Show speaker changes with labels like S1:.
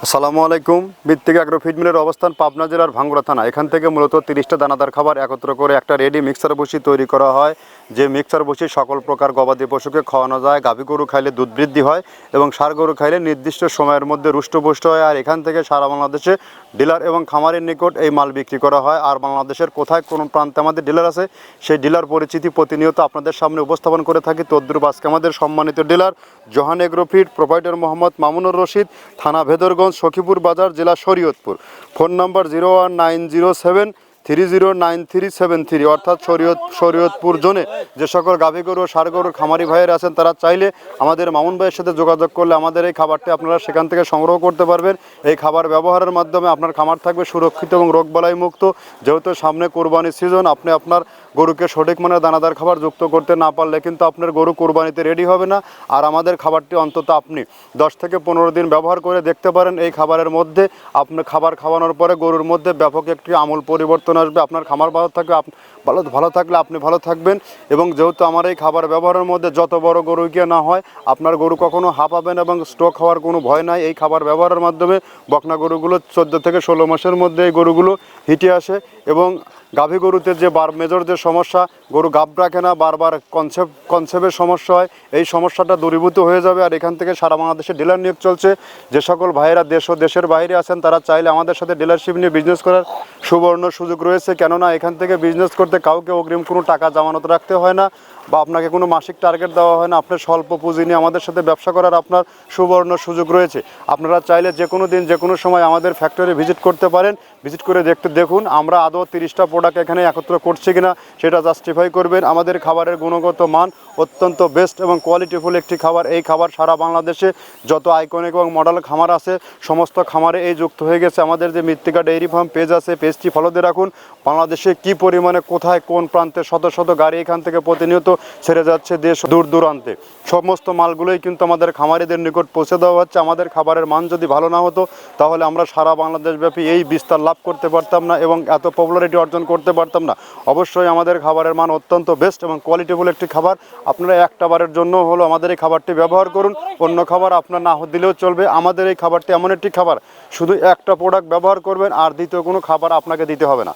S1: আসসালামু আলাইকুম। ভিত্তিক অ্যাগ্রো ফিড মিলের অবস্থান পাবনা জেলার ভাঙ্গুড়া থানা। এখান থেকে মূলত 30টা দানাদার খাবার একত্র করে একটা রেডি মিক্সার বসি তৈরি করা হয়। যে মিক্সার বসি সকল প্রকার গবাদি পশুকে খাওয়ানো যায়। গাভী গরু খাইলে দুধ বৃদ্ধি হয় এবং ষাঁড় গরু খাইলে নির্দিষ্ট সময়ের মধ্যে রুষ্টপুষ্ট হয়। আর এখান থেকে সারা বাংলাদেশে ডিলার এবং খামারের নিকট এই মাল বিক্রি করা হয়। আর বাংলাদেশের কোথায় কোন প্রান্তে আমাদের ডিলার আছে সেই ডিলার পরিচিতি প্রতিনিয়ত আপনাদের সামনে উপস্থাপন করে থাকি। তদ্রুপ আজকে আমাদের সম্মানিত dealer Johan agro feed, provider Mohammad Mamunur Rashid, থানা ভেদরগঞ্জ, সখীপুর বাজার, জেলা শরীয়তপুর। ফোন নাম্বার 01907309373, অর্থাৎ শরীয়তপুর জোনে যে সকল গাভী গরু ষাঁড় গরুর খামারি ভাইয়ের আছেন তারা চাইলে আমাদের মামুন ভাইয়ের সাথে যোগাযোগ করলে আমাদের এই খাবারটি আপনারা সেখান থেকে সংগ্রহ করতে পারবেন। এই খাবার ব্যবহারের মাধ্যমে আপনার খামার থাকবে সুরক্ষিত এবং রোগবালাই মুক্ত। যেহেতু সামনে কোরবানির সিজন, আপনি আপনার গরুকে সঠিক মানের দানাদার খাবার যুক্ত করতে না পারলে কিন্তু আপনার গরু কোরবানিতে রেডি হবে না। আর আমাদের খাবারটি অন্তত আপনি 10 থেকে 15 দিন ব্যবহার করে দেখতে পারেন। এই খাবারের মধ্যে আপনি খাবার খাওয়ানোর পরে গরুর মধ্যে ব্যাপক একটি আমূল পরিবর্তন আসবে। আপনার খামার ভালো থাকবে, ভালো থাকলে আপনি ভালো থাকবেন। এবং যেহেতু আমার এই খাবার ব্যবহারের মধ্যে যত বড় গরু গিয়ে না হয়, আপনার গরু কখনো হাঁপাবেন এবং স্ট্রোক হওয়ার কোনো ভয় নাই। এই খাবার ব্যবহারের মাধ্যমে বকনা গরুগুলো 14 থেকে 16 মাসের মধ্যে এই গরুগুলো হিটে আসে। এবং গাভী গরুতে যে মেজর যে সমস্যা, গরু গাব রাখে না, বারবার কনসেপ্টের সমস্যা হয়, এই সমস্যাটা দূরীভূত হয়ে যাবে। আর এখান থেকে সারা বাংলাদেশে ডিলার নিয়োগ চলছে। যে সকল ভাইয়েরা দেশ ও দেশের বাইরে আছেন তারা চাইলে আমাদের সাথে ডিলারশিপ নিয়ে বিজনেস করার সুবর্ণ সুযোগ রয়েছে। কেননা এখান থেকে বিজনেস করতে কাউকে অগ্রিম কোনো টাকা জামানত রাখতে হয় না বা আপনাকে কোনো মাসিক টার্গেট দেওয়া হয় না। আপনার স্বল্প পুঁজি নিয়ে আমাদের সাথে ব্যবসা করার আপনার সুবর্ণ সুযোগ রয়েছে। আপনারা চাইলে যে কোনো দিন যে কোনো সময় আমাদের ফ্যাক্টরি ভিজিট করতে পারেন। ভিজিট করে দেখুন আমরা আদৌ 30টা প্রোডাক্ট এখানে একত্র করছি কিনা সেটা জাস্টিফাই করবেন। আমাদের খাবারের গুণগত মান অত্যন্ত বেস্ট এবং কোয়ালিটিফুল একটি খাবার। এই খাবার সারা বাংলাদেশে যত আইকনিক এবং মডেল খামার আছে সমস্ত খামারে এই যুক্ত হয়ে গেছে। আমাদের যে মৃত্তিকা ডেইরি ফার্ম পেজ আছে, পেজটি ফলো দিয়ে রাখুন। বাংলাদেশে কি পরিমাণে কোথায় কোন প্রান্তে শত শত গাড়ি এখান থেকে প্রতিনিয়ত ছেড়ে যাচ্ছে দেশ দূর দূরান্তে। সমস্ত মালগুলোই কিন্তু আমাদের খামারিদের নিকট পৌঁছে দেওয়া হচ্ছে। আমাদের খাবারের মান যদি ভালো না হতো তাহলে আমরা সারা বাংলাদেশব্যাপী এই বিস্তার লাভ করতে পারতাম না এবং এত পপুলারিটি অর্জন করতে পারতাম না। অবশ্যই আমাদের খাবারের মান অত্যন্ত বেস্ট এবং কোয়ালিটিফুল একটি খাবার। আপনারা একটা বারের জন্য হলো আমাদের এই খাবারটি ব্যবহার করুন। অন্য খাবার আপনার না দিলেও চলবে। আমাদের এই খাবারটি এমন একটি খাবার, শুধু একটা প্রোডাক্ট ব্যবহার করবেন আর দ্বিতীয় কোনো খাবার আপনাকে দিতে হবে না।